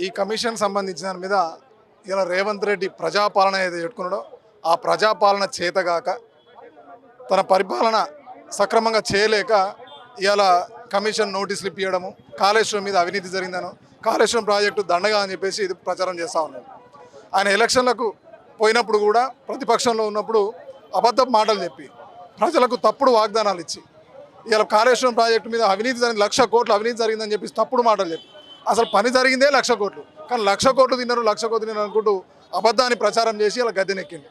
ఈ కమిషన్ సంబంధించిన దాని మీద ఇలా రేవంత్ రెడ్డి ప్రజాపాలన ఏదైతే పెట్టుకున్నాడో ఆ ప్రజాపాలన చేతగాక తన పరిపాలన సక్రమంగా చేయలేక ఇలా కమిషన్ నోటీసులు ఇప్పించడము, కాళేశ్వరం మీద అవినీతి జరిగిందనో, కాళేశ్వరం ప్రాజెక్టు దండగా అని చెప్పేసి ఇది ప్రచారం చేస్తూ ఉన్నాడు. ఆయన ఎలక్షన్లకు పోయినప్పుడు కూడా ప్రతిపక్షంలో ఉన్నప్పుడు అబద్ధపు మాటలు చెప్పి ప్రజలకు తప్పుడు వాగ్దానాలు ఇచ్చి ఇలా కాళేశ్వరం ప్రాజెక్టు మీద అవినీతి జరిగింది, 1,00,000 కోట్లు అవినీతి జరిగిందని చెప్పి తప్పుడు మాటలు చెప్పి అసలు పని జరిగిందే 1,00,000 కోట్లు, కానీ 1,00,000 కోట్లు తిన్నారు, 1,00,000 కోట్లు తిన్నారు అనుకుంటూ అబద్ధాన్ని ప్రచారం చేసి ఇలా గద్దెనెక్కింది.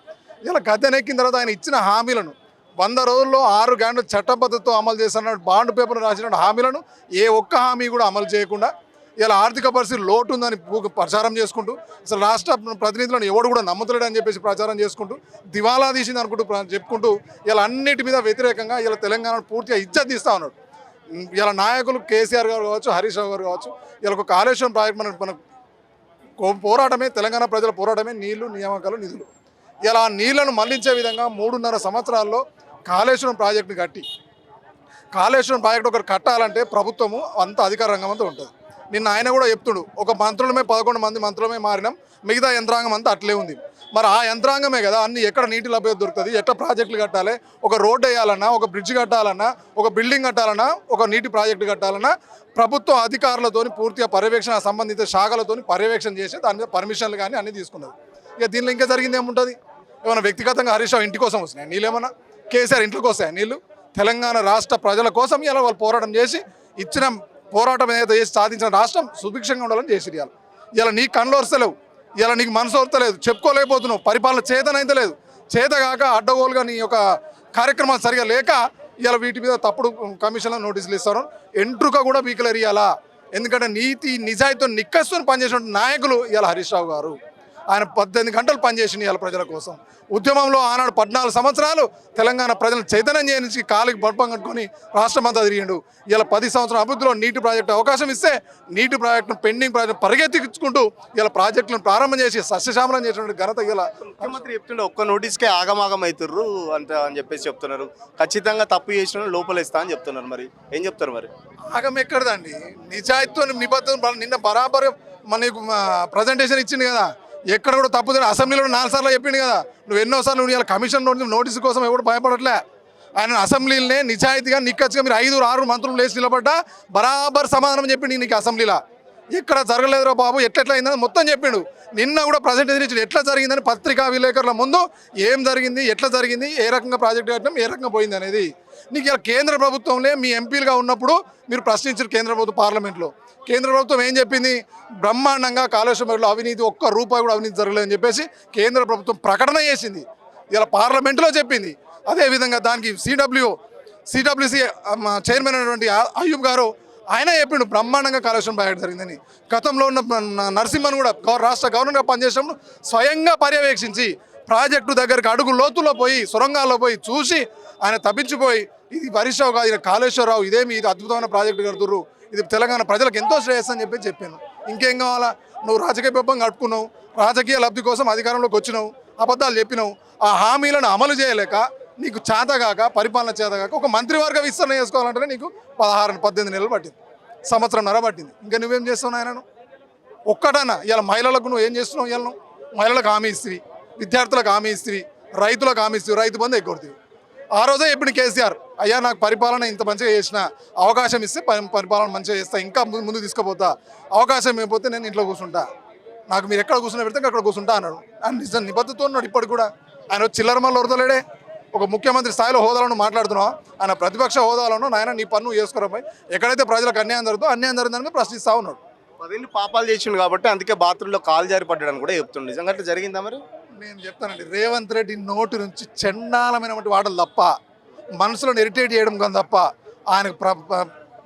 ఇలా గద్దెనెక్కిన తర్వాత ఆయన ఇచ్చిన హామీలను 100 రోజుల్లో 6 గంటలు చట్టబద్ధతతో అమలు చేస్తున్న బాండ్ పేపర్ రాసిన హామీలను ఏ ఒక్క హామీ కూడా అమలు చేయకుండా ఇలా ఆర్థిక పరిస్థితి లోటు ఉందని ప్రచారం చేసుకుంటూ అసలు రాష్ట్ర ప్రతినిధులను ఎవడు కూడా నమ్ముతలేడు అని చెప్పేసి ప్రచారం చేసుకుంటూ దివాలా తీసింది అనుకుంటూ చెప్పుకుంటూ ఇలా అన్నిటి మీద వ్యతిరేకంగా ఇలా తెలంగాణను పూర్తిగా ఇజ్జత్ తీస్తూ ఉన్నాడు. ఇలా నాయకులు కేసీఆర్ గారు కావచ్చు, హరీష్ రావు గారు కావచ్చు, ఇలా ఒక కాళేశ్వరం ప్రాజెక్ట్ మన పోరాటమే, తెలంగాణ ప్రజల పోరాటమే నీళ్లు, నియామకాలు, నిధులు. ఇలా నీళ్లను మళ్లించే విధంగా 3.5 సంవత్సరాల్లో కాళేశ్వరం ప్రాజెక్టుని కట్టి, కాళేశ్వరం ప్రాజెక్టు ఒకరు కట్టాలంటే ప్రభుత్వము అంత అధికార రంగం అంతా ఉంటుంది. నిన్న ఆయన కూడా చెప్తుడు, ఒక మంత్రులమే 11 మంది మంత్రులమే మారినాం, మిగతా యంత్రాంగం అంతా అట్లే ఉంది. మరి ఆ యంత్రాంగమే కదా అన్ని ఎక్కడ నీటి లభ్యత దొరుకుతుంది, ఎట్లా ప్రాజెక్టులు కట్టాలి, ఒక రోడ్డు వేయాలన్నా, ఒక బ్రిడ్జ్ కట్టాలన్నా, ఒక బిల్డింగ్ కట్టాలన్నా, ఒక నీటి ప్రాజెక్టు కట్టాలన్నా ప్రభుత్వ అధికారులతోని పూర్తిగా పర్యవేక్షణ, సంబంధిత శాఖలతోని పర్యవేక్షణ చేసి దాని మీద పర్మిషన్లు కానీ అన్నీ తీసుకున్నది. ఇక దీనిలో ఇంకా జరిగింది ఏముంటుంది? ఏమైనా వ్యక్తిగతంగా హరీష్ రావు ఇంటి కోసం వస్తున్నాయి నీళ్ళు, ఏమన్నా కేసీఆర్ ఇంట్లోకి వస్తాయి నీళ్ళు? తెలంగాణ రాష్ట్ర ప్రజల కోసం ఇలా వాళ్ళు పోరాటం చేసి ఇచ్చిన పోరాటం ఏదైతే చేసి సాధించిన రాష్ట్రం సుభిక్షంగా ఉండాలని చేసి ఇలా నీకు కళ్ళు వస్తలేవు, ఇలా నీకు మనసు వస్తలేదు, చెప్పుకోలేకపోతున్నావు, పరిపాలన చేతనైతే లేదు, చేతగాక అడ్డగోలుగా నీ యొక్క కార్యక్రమాలు సరిగా లేక ఇలా వీటి మీద తప్పుడు కమిషన్లో నోటీసులు ఇస్తారు. ఎంట్రుక కూడా వీకలర్ ఇవ్వాలా, ఎందుకంటే నీతి నిజాయితీతో నిక్కస్తుని పనిచేసిన నాయకులు ఇలా హరీష్ రావు గారు. ఆయన 18 గంటలు పనిచేసింది ఇవాళ ప్రజల కోసం. ఉద్యమంలో ఆనాడు 14 సంవత్సరాలు తెలంగాణ ప్రజలను చైతన్యం చేయడానికి కాలికి బల్పం కట్టుకొని రాష్ట్రమంతా తిరిగిండు. ఇలా 10 సంవత్సరాల అభివృద్ధిలో నీటి ప్రాజెక్టు అవకాశం ఇస్తే నీటి ప్రాజెక్టును పెండింగ్ ప్రాజెక్టు పరిగెత్తించుకుంటూ ఇలా ప్రాజెక్టులను ప్రారంభం చేసి సస్యశ్యామలం చేసినటువంటి ఘనత ఇలా ముఖ్యమంత్రి చెప్తుండే ఒక్క నోటీస్కే ఆగమాగం అవుతుర్రు అని చెప్పేసి చెప్తున్నారు. ఖచ్చితంగా తప్పు చేసిన లోపలేస్తా అని చెప్తున్నారు. మరి ఏం చెప్తారు? మరి ఆగం ఎక్కడదండి, నిజాయితీతో నిబద్ధత. నిన్న బరాబర్ మనకు ప్రజెంటేషన్ ఇచ్చింది కదా, ఎక్కడ కూడా తప్పు అసెంబ్లీలో 4 సార్లు చెప్పిండు కదా. నువ్వు ఎన్నోసార్లు నువ్వు ఇలా కమిషన్ నోటీసు కోసం ఎవరు భయపడట్లే. ఆయన అసెంబ్లీలోనే నిజాయితీగా నిక్కచ్చిగా మీరు 5-6 మంత్రులు లేచి నిలబడ్డా బరాబర్ సమాధానం చెప్పిండు నీకు అసెంబ్లీలో. ఎక్కడ జరగలేదురా బాబు, ఎట్లా అయిందని మొత్తం చెప్పిండు. నిన్న కూడా ప్రజెంటేషన్ ఇచ్చి ఎట్లా జరిగిందని పత్రికా విలేకరుల ముందు ఏం జరిగింది, ఎట్లా జరిగింది, ఏ రకంగా ప్రాజెక్టు కట్టడం, ఏ రకంగా పోయింది అనేది. నీకు ఇలా కేంద్ర ప్రభుత్వంలో మీ ఎంపీలుగా ఉన్నప్పుడు మీరు ప్రశ్నించారు కేంద్ర ప్రభుత్వం పార్లమెంట్లో. కేంద్ర ప్రభుత్వం ఏం చెప్పింది? బ్రహ్మాండంగా కాళేశ్వరంలో అవినీతి, ఒక్క రూపాయి కూడా అవినీతి జరగలేదని చెప్పేసి కేంద్ర ప్రభుత్వం ప్రకటన చేసింది, ఇలా పార్లమెంట్లో చెప్పింది. అదేవిధంగా దానికి సిడబ్ల్యూసి చైర్మన్ అయినటువంటి అయ్యూబ్ గారు ఆయన చెప్పిండు బ్రహ్మాండంగా కాళేశ్వరం ప్రాజెక్టు జరిగిందని. గతంలో ఉన్న నరసింహన్ కూడా రాష్ట్ర గవర్నర్గా పనిచేసినప్పుడు స్వయంగా పర్యవేక్షించి ప్రాజెక్టు దగ్గరికి అడుగు లోతుల్లో పోయి సొరంగాల్లో పోయి చూసి ఆయన తప్పించిపోయి ఇది హరీష్ రావు కాదు, ఇది కాళేశ్వరరావు, ఇదేమి ఇది అద్భుతమైన ప్రాజెక్టు కడుతుర్రు, ఇది తెలంగాణ ప్రజలకు ఎంతో శ్రేయస్సు అని చెప్పాను. ఇంకేం కావాలా? నువ్వు రాజకీయ పెప్పం కట్టుకున్నావు, రాజకీయ లబ్ధి కోసం అధికారంలోకి వచ్చినావు, అబద్ధాలు చెప్పినావు, ఆ హామీలను అమలు చేయలేక నీకు చేతగాక, పరిపాలన చేతగాక ఒక మంత్రివర్గ విస్తరణ చేసుకోవాలంటే నీకు 18 నెలలు పట్టింది, సంవత్సరంన్నర పట్టింది. ఇంకా నువ్వేం చేస్తున్నావు ఆయనను? ఒక్కటన్నా ఇలా మహిళలకు నువ్వు ఏం చేస్తున్నావు? ఇలా మహిళలకు హామీ ఇస్తుంది, విద్యార్థులకు హామీ ఇస్తుంది, రైతులకు హామీ ఇస్తుంది, రైతు బంధు ఎగ్గొడుతుంది. ఆ రోజే ఇప్పుడు కేసీఆర్ అయ్యా నాకు పరిపాలన ఇంత మంచిగా చేసిన, అవకాశం ఇస్తే పరిపాలన మంచిగా చేస్తా, ఇంకా ముందు తీసుకుపోతా, అవకాశం ఇవ్వకపోతే నేను ఇంట్లో కూర్చుంటా, నాకు మీరు ఎక్కడ కూర్చుని పెడితే అక్కడ కూర్చుంటా అన్నాడు. ఆయన నిజం నిబద్ధతో ఉన్నాడు ఇప్పటికి కూడా. ఆయన చిల్లర మళ్ళీ వరదలేడే. ఒక ముఖ్యమంత్రి స్థాయిలో హోదాలను మాట్లాడుతున్నావు, ఆయన ప్రతిపక్ష హోదాలను నాయన నీ పన్ను చేసుకురాపై ఎక్కడైతే ప్రజలకు అన్యాయం జరుగుతుందో అన్యాయం జరిగిందని ప్రశ్నిస్తూ ఉన్నాడు. 10 పాపాలు చేసిండు కాబట్టి అందుకే బాత్రూంలో కాలు జారి పడ్డాడని కూడా చెప్తుండే. నిజంగా అట్లా జరిగిందా? మరి నేను చెప్తానండి, రేవంత్ రెడ్డి నోటి నుంచి చండాలమైనటువంటి వాటలు తప్ప, మనసులో ఇరిటేట్ చేయడం కానీ తప్ప ఆయనకు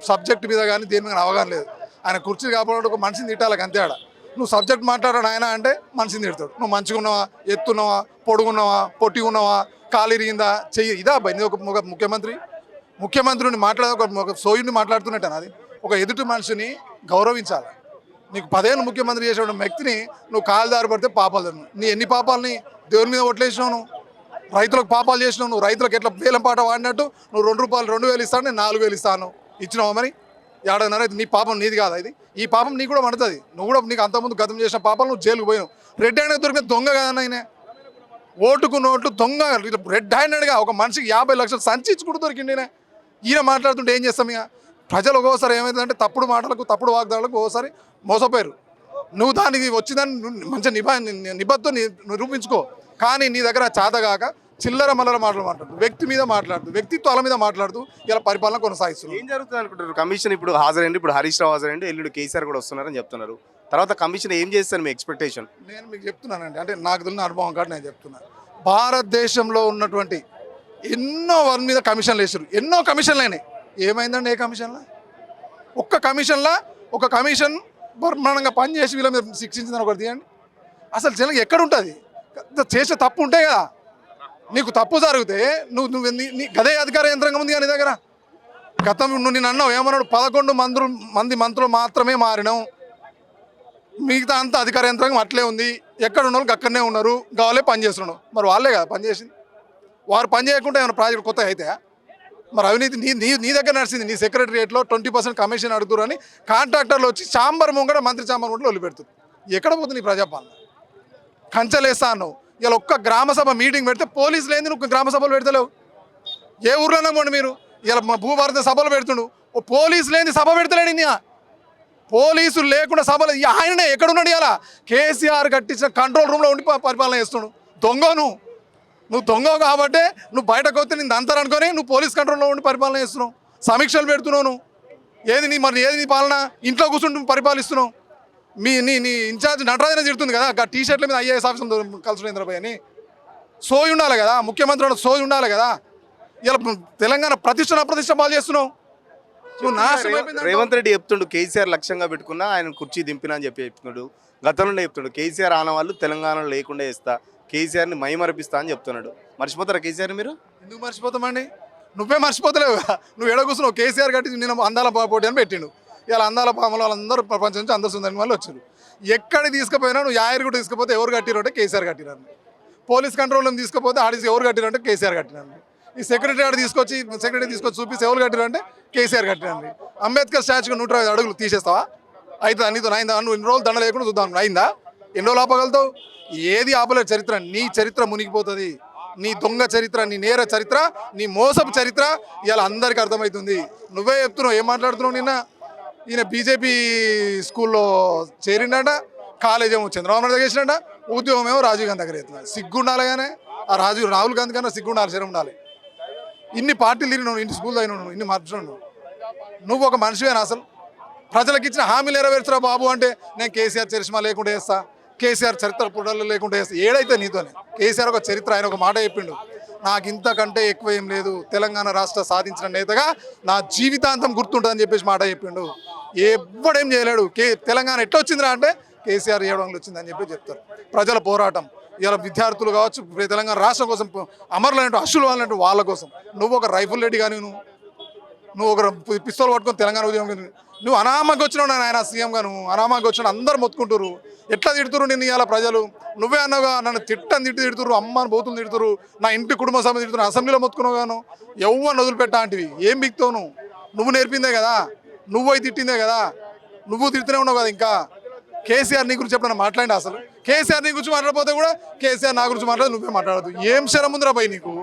సబ్జెక్ట్ మీద కానీ దేని మీద అవగాహన లేదు. ఆయన కుర్చీ కాబట్టి ఒక మనిషిని తిట్టాలకు అంతే. ఆడ నువ్వు సబ్జెక్ట్ మాట్లాడాడు ఆయన అంటే మనిషిని తిడతాడు. నువ్వు మంచిగా ఉన్నావా, ఎత్తున్నావా, పొడుగున్నావా, పొట్టి ఉన్నావా, కాలు ఇరిగిందా, చెయ్యి ఇదా ఇది ఒక ముఖ్యమంత్రిని ఒక సోయుడిని మాట్లాడుతున్నట్టు అది. ఒక ఎదుటి మనిషిని గౌరవించాలి. నీకు 10 ఏళ్ళు ముఖ్యమంత్రి చేసిన వ్యక్తిని నువ్వు కాలు దారి పడితే పాపాలు తిన్నావు. నీ ఎన్ని పాపాలని దేవుని మీద ఒట్లేసినావు? నువ్వు రైతులకు పాపాలు చేసినావు. నువ్వు రైతులకు ఎట్లా వేలం పాట వాడినట్టు నువ్వు 2 రూపాయలు 2,000 ఇస్తాను, నేను 4,000 ఇస్తాను, ఇచ్చినావా? మరి ఏడాదిన్నర అయితే నీ పాపం నీది కాదా ఇది? ఈ పాపం నీకు కూడా పడుతుంది. నువ్వు కూడా నీకు అంతకుముందు గతం చేసిన పాపాలు నువ్వు జైలుకు పోయినావు. రెడ్ హ్యాండెడ్ దొరికిన దొంగ కదన్న ఆయన. ఓటుకు నోట్లు దొంగ రెడ్ హ్యాండెడ్గా ఒక మనిషికి 50 లక్షలు సంచించుకుంటూ దొరికిండి ఈయన. ఈయన మాట్లాడుతుంటే ఏం చేస్తాం ఇక? ప్రజలు ఒక్కోసారి ఏమవుతుందంటే తప్పుడు మాటలకు తప్పుడు వాగ్దానాలకు ఒక్కోసారి మోసపోయారు. నువ్వు దానికి వచ్చిందని మంచిగా నిబద్ధతో నిరూపించుకో. కానీ నీ దగ్గర చేతగాక చిల్లర మల్లర మాటలు మాట్లాడుతూ వ్యక్తి మీద మాట్లాడుతూ వ్యక్తిత్వాల మీద మాట్లాడుతూ ఇలా పరిపాలన కొనసాగిస్తున్నారు. ఏం జరుగుతుంది అనుకుంటారు? కమిషన్ ఇప్పుడు హాజరైంది, ఇప్పుడు హరీష్ రావు హాజరైంది, ఎల్లుండి కేసీఆర్ కూడా వస్తున్నారని చెప్తున్నారు. తర్వాత కమిషన్ ఏం చేస్తారు మీ ఎక్స్పెక్టేషన్? నేను మీకు చెప్తున్నానండి, అంటే నాకు తెలిసిన అనుభవం కాదు నేను చెప్తున్నాను. భారతదేశంలో ఉన్నటువంటి ఎన్నో వారి మీద కమిషన్లు వేసారు, ఎన్నో కమిషన్లు అయినాయి. ఏమైందండి? ఏ కమిషన్లో? ఒక కమిషన్ బ్రహ్మాండంగా పనిచేసి వీళ్ళ మీద శిక్షించిందని ఒకటి తీయండి. అసలు జనం ఎక్కడ ఉంటుంది? చేసే తప్పు ఉంటే కదా. నీకు తప్పు జరిగితే నువ్వు నీ గదే అధికార యంత్రాంగం ఉంది కానీ నీ దగ్గర. గతం నువ్వు నేను అన్నావు ఏమన్నాడు? 11 మంది మంత్రులు మాత్రమే మారినాం, మిగతా అంతా అధికార యంత్రాంగం అట్లే ఉంది. ఎక్కడ ఉన్న వాళ్ళకి అక్కడనే ఉన్నారు, కావాలే పని చేస్తున్నాడు. మరి వాళ్ళే కదా పని చేసింది. వారు పని చేయకుండా ఏమైనా ప్రాజెక్ట్ కొత్త అయితే మరి అవినీతి నీ దగ్గర నడిచింది. నీ సెక్రటరియట్లో 20% కమిషన్ అడుగుతారు అని కాంట్రాక్టర్లు వచ్చి చాంబర్ ముంగడ మంత్రి చాంబర్ ముంగడ వదిలిపెడుతుంది. ఎక్కడ పోతుంది నీ ప్రజాపాలన? కంచెలేస్తా అన్నావు. ఇలా ఒక్క గ్రామసభ మీటింగ్ పెడితే పోలీసులు ఏంది నువ్వు గ్రామ సభలు పెడతలేవు? ఏ ఊర్లోనే పోండి మీరు. ఇలా భూభారత సభలు పెడుతుండు, ఓ పోలీసులు ఏంది సభ పెడతలేడు. ఇన్ని పోలీసులు లేకుండా సభలు ఆయననే ఎక్కడున్నాడు? ఇలా కేసీఆర్ కట్టించిన కంట్రోల్ రూమ్లో ఉండి పరిపాలన చేస్తున్నాడు. నువ్వు దొంగవు కాబట్టే నువ్వు బయటకు వస్తే నేను అంతారు అనుకొని నువ్వు పోలీస్ కంట్రోల్లో ఉండి పరిపాలన చేస్తున్నావు, సమీక్షలు పెడుతున్నావు. నువ్వు ఏది నీ పాలన? ఇంట్లో కూర్చుంటూ పరిపాలిస్తున్నావు. నీ ఇన్ఛార్జ్ నటరాజనే తిడుతుంది కదా, టీ షర్ట్ల మీద IAS ఆఫీసర్ కలుసురేంద్రబాయ్ అని. సోయి ఉండాలి కదా, ముఖ్యమంత్రి సోయి ఉండాలి కదా. ఇలా తెలంగాణ ప్రతిష్ట బాగా చేస్తున్నావు. రేవంత్ రెడ్డి చెప్తుండు కేసీఆర్ లక్ష్యంగా పెట్టుకున్నా ఆయన కుర్చీ దింపినా అని చెప్తున్నాడు. గతంలో చెప్తుండు కేసీఆర్ ఆనవాళ్ళు తెలంగాణలో లేకుండా ఇస్తా, కేసీఆర్ని మైమరిపిస్తా అని చెప్తున్నాడు. మర్చిపోతారా కేసీఆర్ మీరు? ఎందుకు మర్చిపోతామండి? నువ్వే మర్చిపోతలేవు. నువ్వు ఎడ కూర్చున్నావు? కేసీఆర్ కట్టి నేను అందాల పోటీ అని పెట్టిండు. ఇలా అందాల పాములు వాళ్ళందరూ ప్రపంచం నుంచి అందరు సుందరి వాళ్ళు వచ్చారు. ఎక్కడికి తీసుకుపోయినా నువ్వు యాయరుగుడు తీసుకుపోతే ఎవరు కట్టిరు అంటే కేసీఆర్ కట్టినారు. పోలీస్ కంట్రోల్లో తీసుకుపోతే ఆడిసి ఎవరు కట్టిరు అంటే కేసీఆర్ కట్టినారు. ఈ సెక్రటరీ తీసుకొచ్చి చూపిస్తే ఎవరు కట్టిరు అంటే కేసీఆర్ కట్టినారు. అంబేద్కర్ స్టాచ్యూకి 150 అడుగులు తీసేస్తావా? అయితే నీతో అయిందా? నువ్వు ఇన్ని రోజులు దండ లేకుండా చూద్దాం, అయిందా? ఎన్ని రోజులు ఆపగలుగుతావు? ఏది ఆపలేదు చరిత్ర. నీ చరిత్ర మునిగిపోతుంది. నీ దొంగ చరిత్ర, నీ నేర చరిత్ర, నీ మోసపు చరిత్ర ఇవాళ అందరికీ అర్థమవుతుంది. నువ్వే చెప్తున్నావు. ఏం మాట్లాడుతున్నావు? నిన్న ఈయన బీజేపీ స్కూల్లో చేరిండట, కాలేజ్ ఏమో చంద్రబాబు నాయుడు దగ్గర చేసినట, ఉద్యోగం ఏమో రాజీవ్ గాంధీ దగ్గర అవుతుంది. సిగ్గుండాలి కానీ ఆ రాహుల్ గాంధీ కన్నా సిగ్గుండాలి, శరం ఉండాలి. ఇన్ని పార్టీలు తిరిగినావు, ఇన్ని స్కూల్ అయినావు, ఇన్ని మార్చున్నావు. నువ్వు ఒక మనిషివేనా? అసలు ప్రజలకు ఇచ్చిన హామీలు నెరవేర్చరా బాబు అంటే నేను కేసీఆర్ చరిష్మా లేకుండా చేస్తా, కేసీఆర్ చరిత్ర పుటల్లో లేకుండా చేస్తా. ఏడైతే నీతోనే. కేసీఆర్ ఒక చరిత్ర, ఆయన ఒక మాట చెప్పిండు, నాకు ఇంతకంటే ఎక్కువ ఏం లేదు, తెలంగాణ రాష్ట్ర సాధించిన నేతగా నా జీవితాంతం గుర్తుంటుందని చెప్పేసి మాట చెప్పిండు. ఎవ్వడేం చేయలేడు. తెలంగాణ ఎట్లా వచ్చిందిరా అంటే కేసీఆర్ 7 వందలు వచ్చిందని చెప్పి చెప్తారు. ప్రజల పోరాటం ఇలా విద్యార్థులు కావచ్చు, తెలంగాణ రాష్ట్రం కోసం అమరులైనట్టు అశులు వాళ్ళంటూ వాళ్ళ కోసం. నువ్వు ఒక రైఫుల్ రెడ్డి కానీ నువ్వు ఒక పిస్తోల్ పట్టుకొని తెలంగాణ ఉద్యమం నువ్వు అనామకి వచ్చినావు. ఆయన సీఎంగా నువ్వు అనామకి వచ్చినావు. అందరు మొత్తుకుంటారు. ఎట్లా తిడుతురు నిన్ను ఇవాళ ప్రజలు? నువ్వే అన్నావుగా నన్ను తిడుతురు, అమ్మని బోతులు తిడుతురు, నా ఇంటి కుటుంబ సభ్యులు తిడుతున్నారు, అసెంబ్లీలో మొత్తుకున్నావు గాను. ఎవరిని వదిలిపెట్టా అంటివి? ఏం బిక్తావు నువ్వు నేర్పిందే కదా, నువ్వు అయి తిట్టిందే కదా, నువ్వు తిడుతూనే ఉన్నావు కదా. ఇంకా కేసీఆర్ నీ గురించి ఎప్పుడైనా మాట్లాడి? అసలు కేసీఆర్ నీ గురించి మాట్లాడకపోతే కూడా కేసీఆర్ నా గురించి మాట్లాడదు, నువ్వే మాట్లాడదు. ఏం శరం ఉందిరా భయ్ నీకు?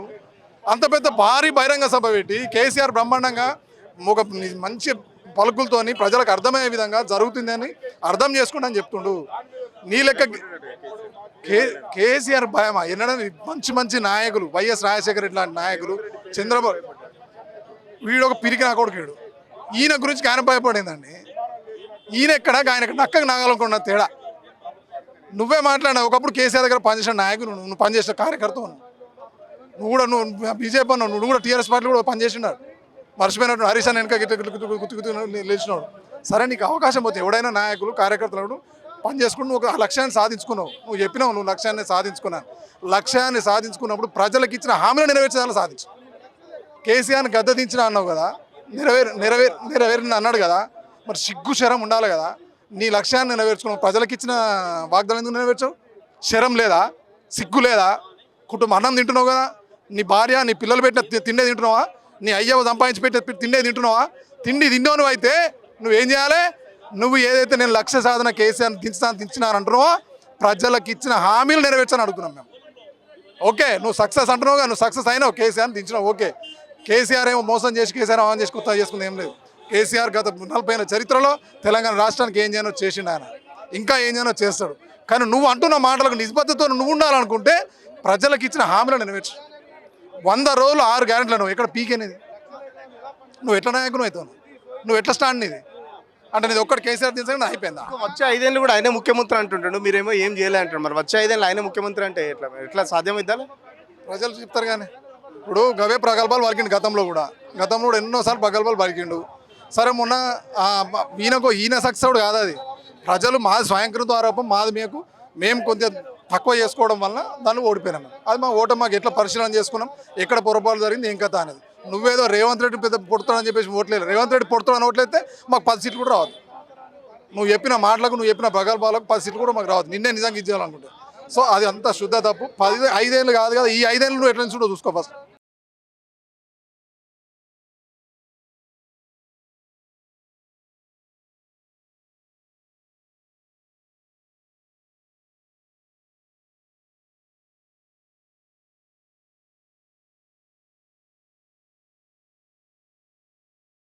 అంత పెద్ద భారీ బహిరంగ సభ పెట్టి కేసీఆర్ బ్రహ్మాండంగా ఒక మంచి పలుకులతోని ప్రజలకు అర్థమయ్యే విధంగా జరుగుతుందని అర్థం చేసుకుంటా అని చెప్తుండు. నీ లెక్క కేసీఆర్ భయమా? ఎన్నడని మంచి నాయకులు, వైఎస్ రాజశేఖర రెడ్డి లాంటి నాయకులు, చంద్రబాబు, వీడు ఒక పిరికి నా కొడుకుడు. ఈయన గురించి ఆయన భయపడిందండి. ఈయన ఎక్కడ ఆయన నక్కకు నాగాలనుకున్న తేడా. నువ్వే మాట్లాడినావు. ఒకప్పుడు కేసీఆర్ దగ్గర పనిచేసిన నాయకులు, నువ్వు పనిచేసిన కార్యకర్త, నువ్వు బీజేపీ అన్నావు, నువ్వు కూడా టీఆర్ఎస్ పార్టీ కూడా పనిచేసినాడు. మర్చిపోయినట్టు హరీష్ అన్న వెనక గుర్తు లేచినాడు. సరే, నీకు అవకాశం పోతే ఎవడైనా నాయకులు కార్యకర్తలు పని చేసుకుని నువ్వు ఒక లక్ష్యాన్ని సాధించుకున్నావు. నువ్వు చెప్పినావు నువ్వు లక్ష్యాన్ని సాధించుకున్నాను. లక్ష్యాన్ని సాధించుకున్నప్పుడు ప్రజలకు ఇచ్చిన హామీలు నెరవేర్చేదాన్ని సాధించు. కేసీఆర్ని గద్ద దించిన అన్నావు కదా, నెరవేరిన అన్నాడు కదా. మరి సిగ్గు శరం ఉండాలి కదా. నీ లక్ష్యాన్ని నెరవేర్చుకున్నావు. ప్రజలకు ఇచ్చిన వాగ్దానం ఎందుకు నెరవేర్చావు? శరం లేదా? సిగ్గు లేదా? కుటుంబం అన్నం తింటున్నావు కదా. నీ భార్య, నీ పిల్లలు పెట్టిన తిండే తింటున్నావా? నీ అయ్యవ సంపాదించి పెట్టే తిండే తింటున్నావా? తిండి తిన్నావు అయితే నువ్వేం చేయాలి? నువ్వు ఏదైతే నేను లక్ష్య సాధన కేసీఆర్ దించినాను అంటున్నావో ప్రజలకు ఇచ్చిన హామీలు నెరవేర్చని అడుగుతున్నాం మేము. ఓకే, నువ్వు సక్సెస్ అంటున్నావుగా, నువ్వు సక్సెస్ అయినావు, కేసీఆర్ దించినావు. ఓకే, కేసీఆర్ ఏమో మోసం చేసి కేసీఆర్ ఆన్ చేసి కొత్త చేసుకుంది ఏం లేదు. కేసీఆర్ గత 40 ఏళ్ళ చరిత్రలో తెలంగాణ రాష్ట్రానికి ఏం చేయనో చేసిండు ఆయన, ఇంకా ఏం చేయనో చేస్తాడు. కానీ నువ్వు అంటున్న మాటలకు నిస్బద్ధతో నువ్వు ఉండాలనుకుంటే ప్రజలకు ఇచ్చిన హామీలను నెరవేర్చు. 100 రోజులు 6 గ్యారెంటీలు నువ్వు ఎక్కడ పీకేనేది? నువ్వు ఎట్లా నాయకులు అవుతావు? నువ్వు ఎట్లా స్టాండ్ నీది అంటే నీది ఒక్కటి కేసీఆర్ దించగానే అయిపోయిందా? వచ్చే 5 ఏళ్ళు కూడా ఆయనే ముఖ్యమంత్రి అంటుంటాడు, మీరేమో ఏం చేయలే అంటారు. మరి వచ్చే 5 ఏళ్ళు ఆయన ముఖ్యమంత్రి అంటే ఎట్లా ఎట్లా సాధ్యమైద్దా? ప్రజలు చెప్తారు కానీ ఇప్పుడు గవే ప్రగల్భాలు పలికిండు. గతంలో కూడా ఎన్నోసార్లు ప్రగల్భాలు పలికిండు. సరే మొన్న ఈయన సక్సెస్ కాదు అది. ప్రజలు మాది స్వయంకృత ఆరోపం, మాది మేము కొంచెం తక్కువ చేసుకోవడం వల్ల దాన్ని ఓడిపోయినాం. అది మా ఓటు మాకు ఎట్లా పరిశీలన చేసుకున్నాం, ఎక్కడ పొరపాటు జరిగింది, ఏం కథ అనేది. నువ్వేదో రేవంత్ రెడ్డి పెద్ద పొడుతాడని చెప్పేసి ఓట్లేదు. రేవంత్ రెడ్డి పొడుతాడని ఓట్లయితే మాకు 10 సీట్లు కూడా రావద్దు. నువ్వు చెప్పిన మాటలకు, నువ్వు చెప్పిన ప్రగల్భాలకు 10 సీట్లు కూడా మాకు రావద్దు. నిన్నే నిజంగా ఇచ్చేయాలనుకుంటే. సో అది అంత శుద్ధ తప్పు. 5 ఏళ్ళు కాదు కదా, ఈ 5 ఏళ్ళు నువ్వు ఎట్లా చూడో చూసుకో ఫస్ట్.